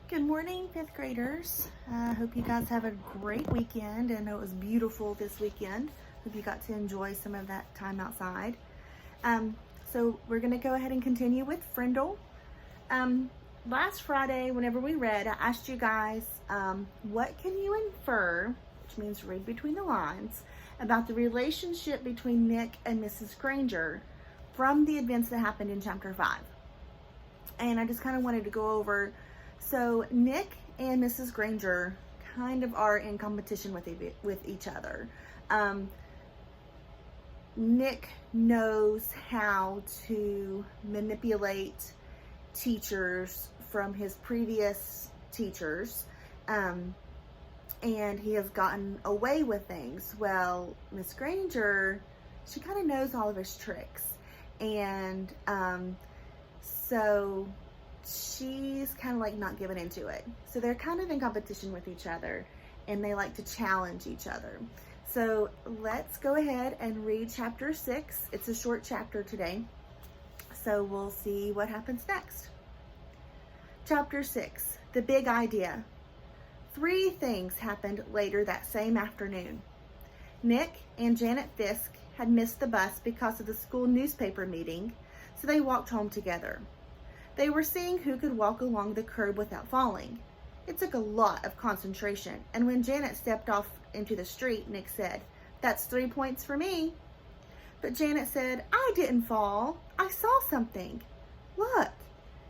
Good morning, fifth graders. I hope you guys have a great weekend. I know it was beautiful this weekend. Hope you got to enjoy some of that time outside. So we're going to go ahead and continue with Frindle. Last Friday, whenever we read, I asked you guys, what can you infer, which means read between the lines, about the relationship between Nick and Mrs. Granger from the events that happened in chapter 5. And I just kind of wanted to go over. So Nick and Mrs. Granger kind of are in competition with each other. Nick knows how to manipulate teachers from his previous teachers, and he has gotten away with things. Well, Miss Granger, she kind of knows all of his tricks, and so she's kind of like not giving into it. So they're kind of in competition with each other, and they like to challenge each other. So let's go ahead and read chapter 6. It's a short chapter today, so we'll see what happens next. Chapter 6, the big idea. 3 things happened later that same afternoon. Nick and Janet Fisk had missed the bus because of the school newspaper meeting, so they walked home together. They were seeing who could walk along the curb without falling. It took a lot of concentration, and when Janet stepped off into the street, Nick said, "That's 3 points for me." But Janet said, "I didn't fall. I saw something. Look."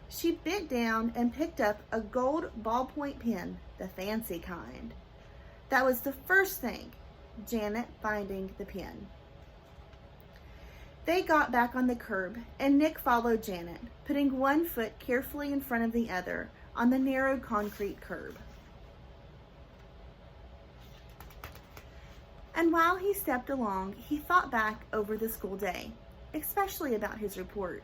She bent down and picked up a gold ballpoint pen, the fancy kind. That was the first thing, Janet finding the pen. They got back on the curb, and Nick followed Janet, putting one foot carefully in front of the other on the narrow concrete curb. And while he stepped along, he thought back over the school day, especially about his report,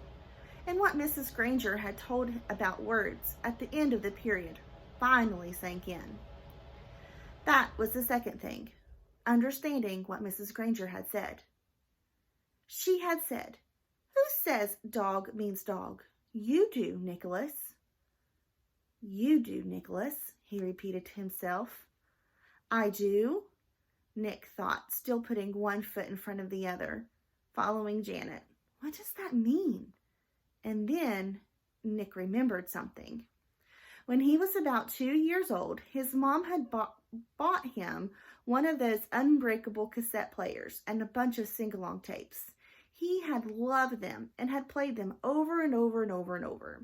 and what Mrs. Granger had told about words at the end of the period finally sank in. That was the second thing, understanding what Mrs. Granger had said. She had said, "Who says dog means dog? You do, Nicholas." "You do, Nicholas," he repeated to himself. "I do," Nick thought, still putting one foot in front of the other, following Janet. What does that mean? And then Nick remembered something. When he was about 2 years old, his mom had bought him one of those unbreakable cassette players and a bunch of sing-along tapes. He had loved them and had played them over and over and over and over.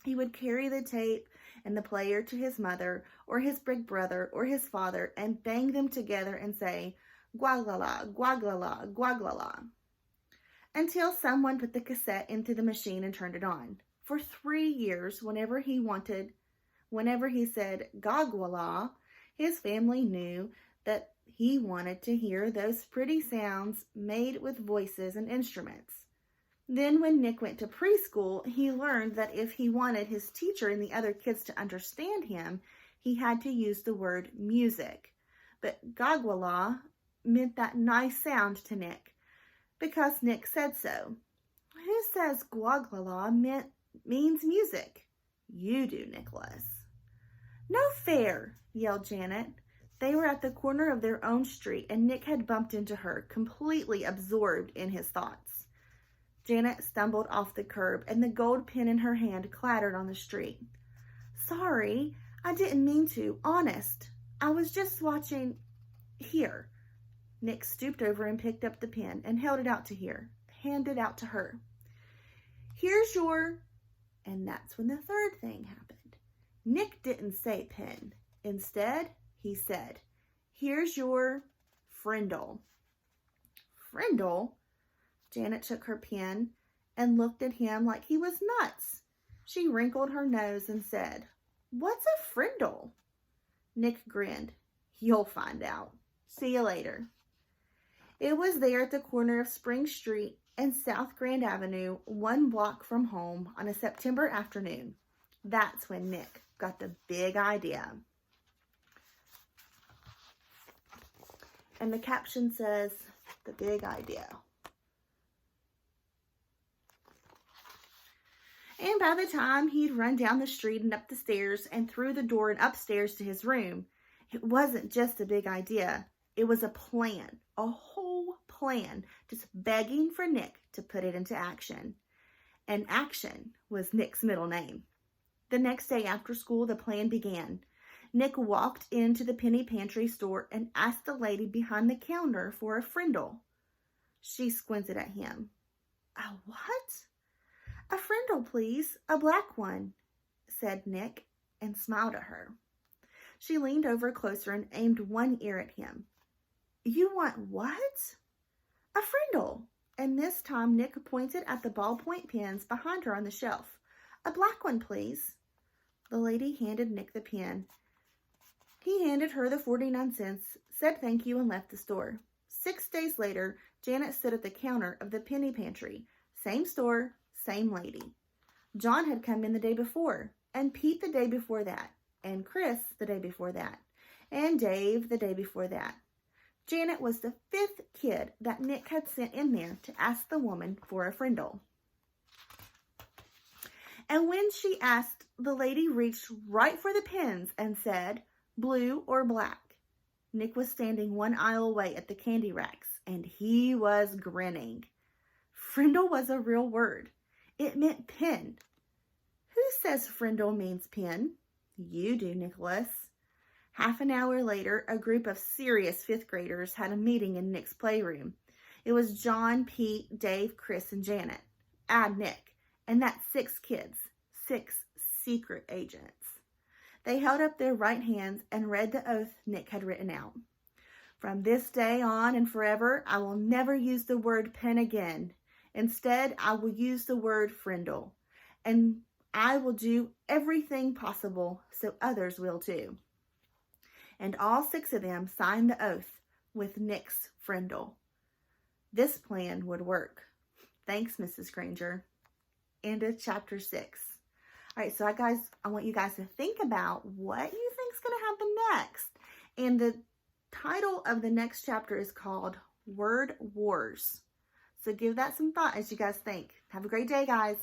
He would carry the tape and the player to his mother or his big brother or his father and bang them together and say, "Guaglala, guaglala, guaglala," until someone put the cassette into the machine and turned it on. For 3 years, whenever he said gagwala, his family knew that he wanted to hear those pretty sounds made with voices and instruments. Then when Nick went to preschool, he learned that if he wanted his teacher and the other kids to understand him, he had to use the word music. But gagwala meant that nice sound to Nick, because Nick said so. Who says guaglala means music? You do, Nicholas. "No fair," yelled Janet. They were at the corner of their own street, and Nick had bumped into her, completely absorbed in his thoughts. Janet stumbled off the curb, and the gold pen in her hand clattered on the street. "Sorry, I didn't mean to, honest. I was just watching. Here." Nick stooped over and picked up the pen and handed it out to her. "Here's your..." And that's when the third thing happened. Nick didn't say pen. Instead, he said, "Here's your Frindle." "Frindle?" Janet took her pen and looked at him like he was nuts. She wrinkled her nose and said, "What's a Frindle?" Nick grinned. "You'll find out. See you later." It was there at the corner of Spring Street and South Grand Avenue, 1 block from home, on a September afternoon. That's when Nick got the big idea. And the caption says, "The big idea." And by the time he'd run down the street and up the stairs and through the door and upstairs to his room, it wasn't just a big idea. It was a plan, a whole plan, just begging for Nick to put it into action. And Action was Nick's middle name. The next day after school, the plan began. Nick walked into the penny pantry store and asked the lady behind the counter for a Frindle. She squinted at him. "A what?" "A Frindle, please, a black one," said Nick, and smiled at her. She leaned over closer and aimed one ear at him. "You want what?" "A Frindle." And this time Nick pointed at the ballpoint pens behind her on the shelf. "A black one, please." The lady handed Nick the pen. He handed her the 49 cents, said thank you, and left the store. 6 days later, Janet stood at the counter of the penny pantry. Same store, same lady. John had come in the day before, and Pete the day before that, and Chris the day before that, and Dave the day before that. Janet was the 5th kid that Nick had sent in there to ask the woman for a Frindle. And when she asked, the lady reached right for the pens and said, "Blue or black?" Nick was standing one aisle away at the candy racks, and he was grinning. Frindle was a real word. It meant pen. Who says Frindle means pen? You do, Nicholas. Half an hour later, a group of serious 5th graders had a meeting in Nick's playroom. It was John, Pete, Dave, Chris, and Janet. Add Nick. And that's 6 kids. 6 secret agents. They held up their right hands and read the oath Nick had written out. "From this day on and forever, I will never use the word pen again. Instead, I will use the word Frindle. And I will do everything possible so others will too." And all 6 of them signed the oath with Nick's Frindle. This plan would work. Thanks, Mrs. Granger. End of chapter 6. All right, so I want you guys to think about what you think is going to happen next. And the title of the next chapter is called Word Wars. So give that some thought as you guys think. Have a great day, guys.